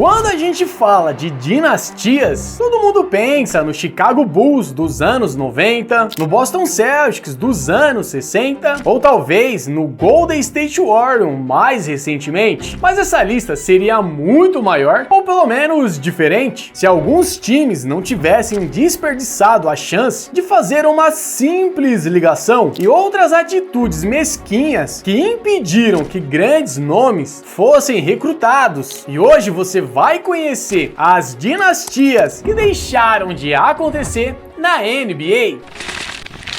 Quando a gente fala de dinastias, todo mundo pensa no Chicago Bulls dos anos 90, no Boston Celtics dos anos 60, ou talvez no Golden State Warriors mais recentemente. Mas essa lista seria muito maior, ou pelo menos diferente, se alguns times não tivessem desperdiçado a chance de fazer uma simples ligação e outras atitudes mesquinhas que impediram que grandes nomes fossem recrutados. E hoje você vai conhecer as dinastias que deixaram de acontecer na NBA.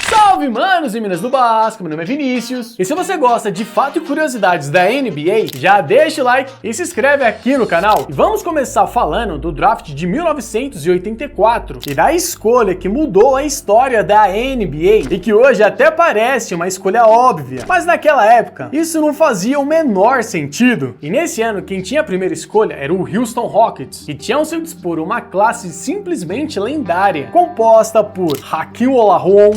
Salve, manos e minas do Basco, meu nome é Vinícius, e se você gosta de fato e curiosidades da NBA, já deixa o like e se inscreve aqui no canal. E vamos começar falando do draft de 1984 e da escolha que mudou a história da NBA e que hoje até parece uma escolha óbvia, mas naquela época isso não fazia o menor sentido. E nesse ano quem tinha a primeira escolha era o Houston Rockets, que tinha ao seu dispor uma classe simplesmente lendária, composta por Hakeem Olajuwon,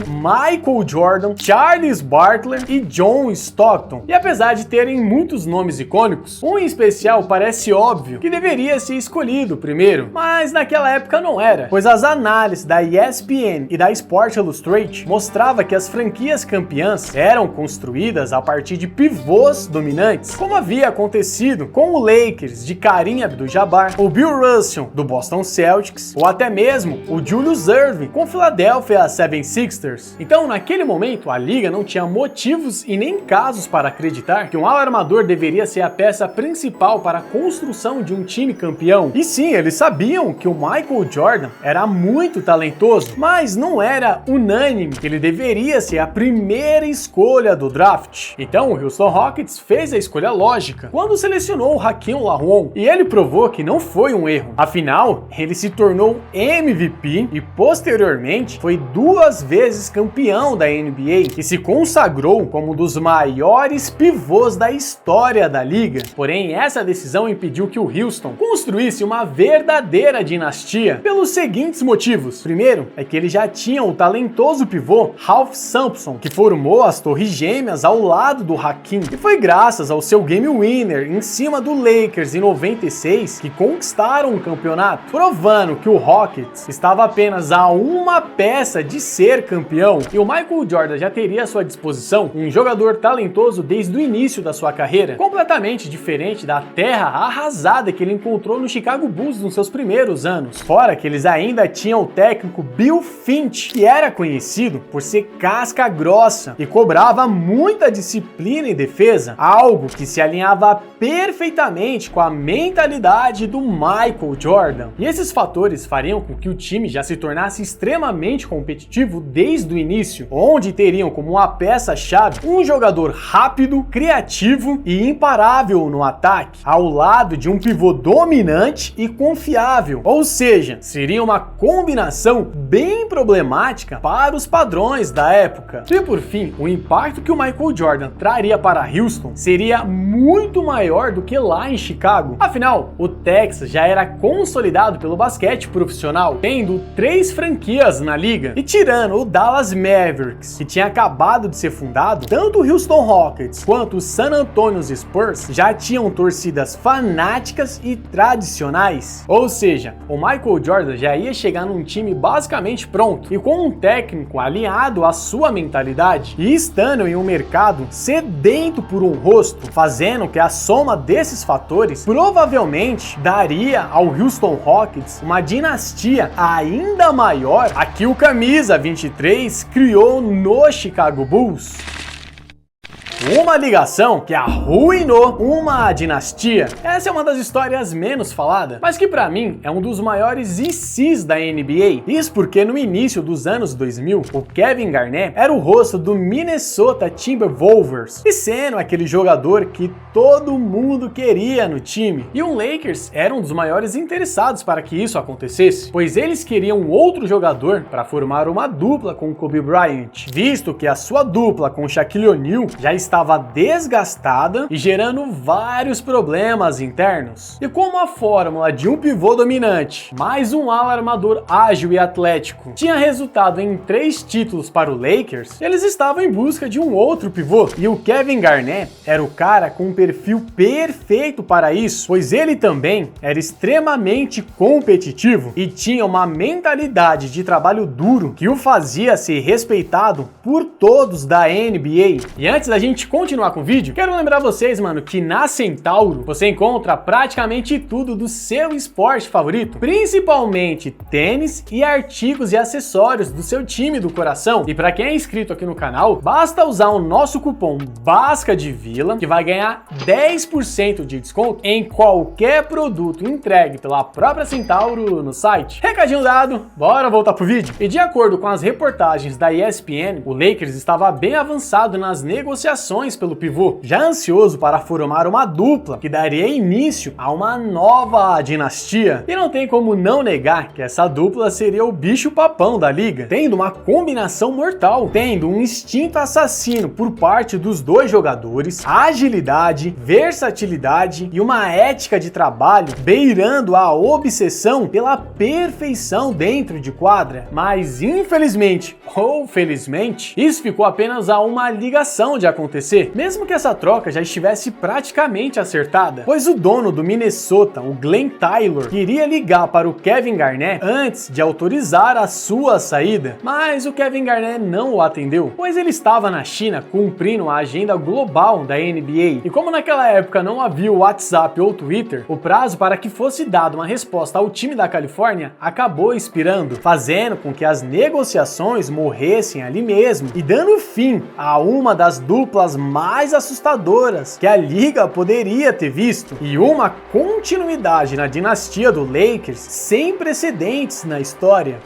Michael Jordan, Charles Barkley e John Stockton. E apesar de terem muitos nomes icônicos, um em especial parece óbvio que deveria ser escolhido primeiro, mas naquela época não era, pois as análises da ESPN e da Sports Illustrated mostravam que as franquias campeãs eram construídas a partir de pivôs dominantes, como havia acontecido com o Lakers de Kareem Abdul-Jabbar, o Bill Russell do Boston Celtics, ou até mesmo o Julius Erving com o Philadelphia 76ers. Então, naquele momento, a liga não tinha motivos e nem casos para acreditar que um ala armador deveria ser a peça principal para a construção de um time campeão. E sim, eles sabiam que o Michael Jordan era muito talentoso, mas não era unânime que ele deveria ser a primeira escolha do draft. Então, o Houston Rockets fez a escolha lógica quando selecionou o Hakeem Olajuwon, e ele provou que não foi um erro. Afinal, ele se tornou MVP e posteriormente foi 2 vezes campeão da NBA e se consagrou como um dos maiores pivôs da história da liga. Porém, essa decisão impediu que o Houston construísse uma verdadeira dinastia pelos seguintes motivos. Primeiro, é que ele já tinha o talentoso pivô Ralph Sampson, que formou as Torres Gêmeas ao lado do Hakeem, e foi graças ao seu game winner em cima do Lakers em 96 que conquistaram o campeonato, provando que o Rockets estava apenas a uma peça de ser campeão. E o Michael Jordan já teria à sua disposição um jogador talentoso desde o início da sua carreira, completamente diferente da terra arrasada que ele encontrou no Chicago Bulls nos seus primeiros anos. Fora que eles ainda tinham o técnico Bill Finch, que era conhecido por ser casca grossa e cobrava muita disciplina em defesa, algo que se alinhava perfeitamente com a mentalidade do Michael Jordan. E esses fatores fariam com que o time já se tornasse extremamente competitivo desde o início, onde teriam como uma peça-chave um jogador rápido, criativo e imparável no ataque, ao lado de um pivô dominante e confiável. Ou seja, seria uma combinação bem problemática para os padrões da época. E por fim, o impacto que o Michael Jordan traria para Houston seria muito maior do que lá em Chicago. Afinal, o Texas já era consolidado pelo basquete profissional, tendo 3 franquias na liga, e tirando o Dallas Mavericks, que tinha acabado de ser fundado, tanto o Houston Rockets quanto o San Antonio Spurs já tinham torcidas fanáticas e tradicionais. Ou seja, o Michael Jordan já ia chegar num time basicamente pronto e com um técnico alinhado à sua mentalidade e estando em um mercado sedento por um rosto, fazendo que a soma desses fatores provavelmente daria ao Houston Rockets uma dinastia ainda maior a que o camisa 23 criou no Chicago Bulls. Uma ligação que arruinou uma dinastia. Essa é uma das histórias menos faladas, mas que pra mim é um dos maiores ICs da NBA. Isso porque no início dos anos 2000, o Kevin Garnett era o rosto do Minnesota Timberwolves, e sendo aquele jogador que todo mundo queria no time. E o Lakers era um dos maiores interessados para que isso acontecesse, pois eles queriam outro jogador para formar uma dupla com Kobe Bryant, visto que a sua dupla com Shaquille O'Neal já estava desgastada e gerando vários problemas internos. E como a fórmula de um pivô dominante, mais um ala armador ágil e atlético, tinha resultado em 3 títulos para o Lakers, eles estavam em busca de um outro pivô. E o Kevin Garnett era o cara com um perfil perfeito para isso, pois ele também era extremamente competitivo e tinha uma mentalidade de trabalho duro que o fazia ser respeitado por todos da NBA. E antes da gente continuar com o vídeo, quero lembrar vocês, mano, que na Centauro você encontra praticamente tudo do seu esporte favorito, principalmente tênis e artigos e acessórios do seu time do coração. E para quem é inscrito aqui no canal, basta usar o nosso cupom BASCADEVILA que vai ganhar 10% de desconto em qualquer produto entregue pela própria Centauro no site. Recadinho dado, bora voltar pro vídeo. E de acordo com as reportagens da ESPN, o Lakers estava bem avançado nas negociações pelo pivô, já ansioso para formar uma dupla que daria início a uma nova dinastia. E não tem como não negar que essa dupla seria o bicho-papão da liga, tendo uma combinação mortal, tendo um instinto assassino por parte dos dois jogadores, agilidade, versatilidade e uma ética de trabalho beirando a obsessão pela perfeição dentro de quadra. Mas infelizmente, ou felizmente, isso ficou apenas a uma ligação de acontecer, mesmo que essa troca já estivesse praticamente acertada, pois o dono do Minnesota, o Glenn Taylor, queria ligar para o Kevin Garnett antes de autorizar a sua saída, mas o Kevin Garnett não o atendeu, pois ele estava na China cumprindo a agenda global da NBA, e como naquela época não havia o WhatsApp ou Twitter, o prazo para que fosse dada uma resposta ao time da Califórnia acabou expirando, fazendo com que as negociações morressem ali mesmo e dando fim a uma das duplas mais assustadoras que a liga poderia ter visto, e uma continuidade na dinastia do Lakers sem precedentes na história.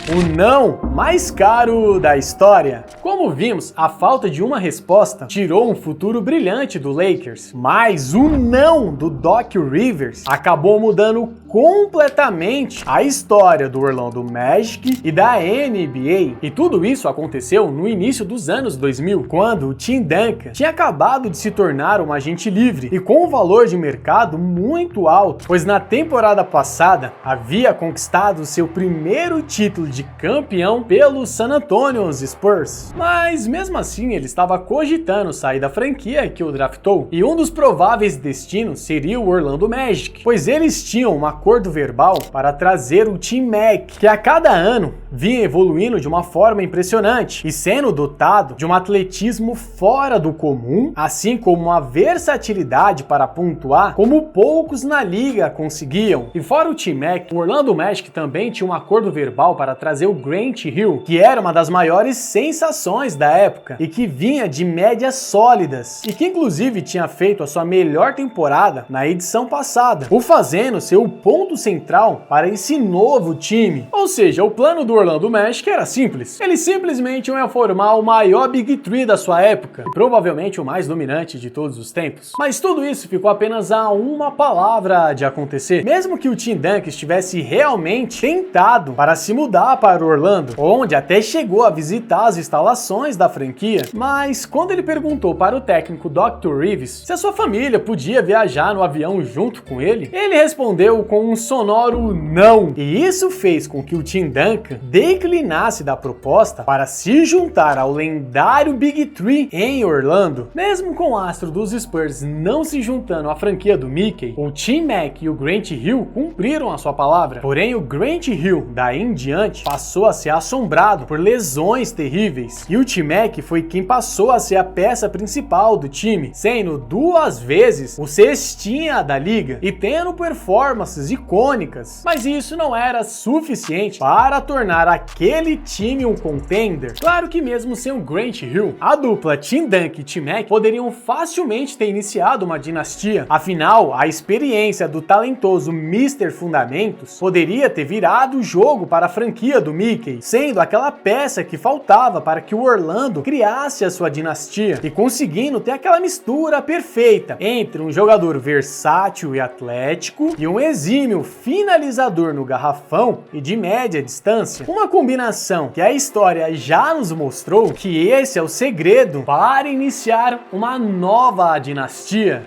O não mais caro da história. Como vimos, a falta de uma resposta tirou um futuro brilhante do Lakers, mas o não do Doc Rivers acabou mudando completamente a história do Orlando Magic e da NBA. E tudo isso aconteceu no início dos anos 2000, quando o Tim Duncan tinha acabado de se tornar um agente livre e com um valor de mercado muito alto, pois na temporada passada havia conquistado seu primeiro título de campeão pelo San Antonio Spurs. Mas mesmo assim ele estava cogitando sair da franquia que o draftou, e um dos prováveis destinos seria o Orlando Magic, pois eles tinham um acordo verbal para trazer o T-Mac, que a cada ano vinha evoluindo de uma forma impressionante e sendo dotado de um atletismo fora do comum, assim como uma versatilidade para pontuar como poucos na liga conseguiam. E fora o T-Mac, o Orlando Magic também tinha um acordo verbal para trazer o Grant Hill, que era uma das maiores sensações da época e que vinha de médias sólidas e que inclusive tinha feito a sua melhor temporada na edição passada, o fazendo ser o ponto central para esse novo time. Ou seja, o plano do Orlando Magic era simples. Eles simplesmente iam formar o maior Big Three da sua época e provavelmente o mais dominante de todos os tempos. Mas tudo isso ficou apenas a uma palavra de acontecer. Mesmo que o Tim Duncan estivesse realmente tentado para se mudar para Orlando, onde até chegou a visitar as instalações da franquia, mas quando ele perguntou para o técnico Dr. Rivers se a sua família podia viajar no avião junto com ele, ele respondeu com um sonoro não. E isso fez com que o Tim Duncan declinasse da proposta para se juntar ao lendário Big Three em Orlando. Mesmo com o astro dos Spurs não se juntando à franquia do Mickey, o T-Mac e o Grant Hill cumpriram a sua palavra. Porém, o Grant Hill, daí em diante, passou a ser assombrado por lesões terríveis. E o T-Mac foi quem passou a ser a peça principal do time, sendo 2 vezes o cestinha da liga e tendo performances icônicas. Mas isso não era suficiente para tornar aquele time um contender. Claro que mesmo sem o Grant Hill, a dupla Tim Duncan e T-Mac poderiam facilmente ter iniciado uma dinastia. Afinal, a experiência do talentoso Mr. Fundamentos poderia ter virado o jogo para a franquia do Mickey, sendo aquela peça que faltava para que o Orlando criasse a sua dinastia e conseguindo ter aquela mistura perfeita entre um jogador versátil e atlético e um exímio finalizador no garrafão e de média distância. Uma combinação que a história já nos mostrou que esse é o segredo para iniciar uma nova dinastia.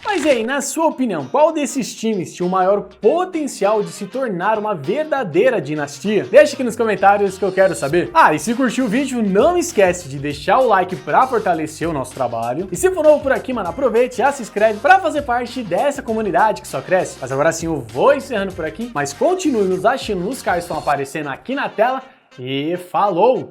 Mas e aí, na sua opinião, qual desses times tinha o maior potencial de se tornar uma verdadeira dinastia? Deixa aqui nos comentários que eu quero saber. Ah, e se curtiu o vídeo, não esquece de deixar o like pra fortalecer o nosso trabalho. E se for novo por aqui, mano, aproveite, já se inscreve pra fazer parte dessa comunidade que só cresce. Mas agora sim eu vou encerrando por aqui, mas continue nos assistindo nos cards que estão aparecendo aqui na tela e falou!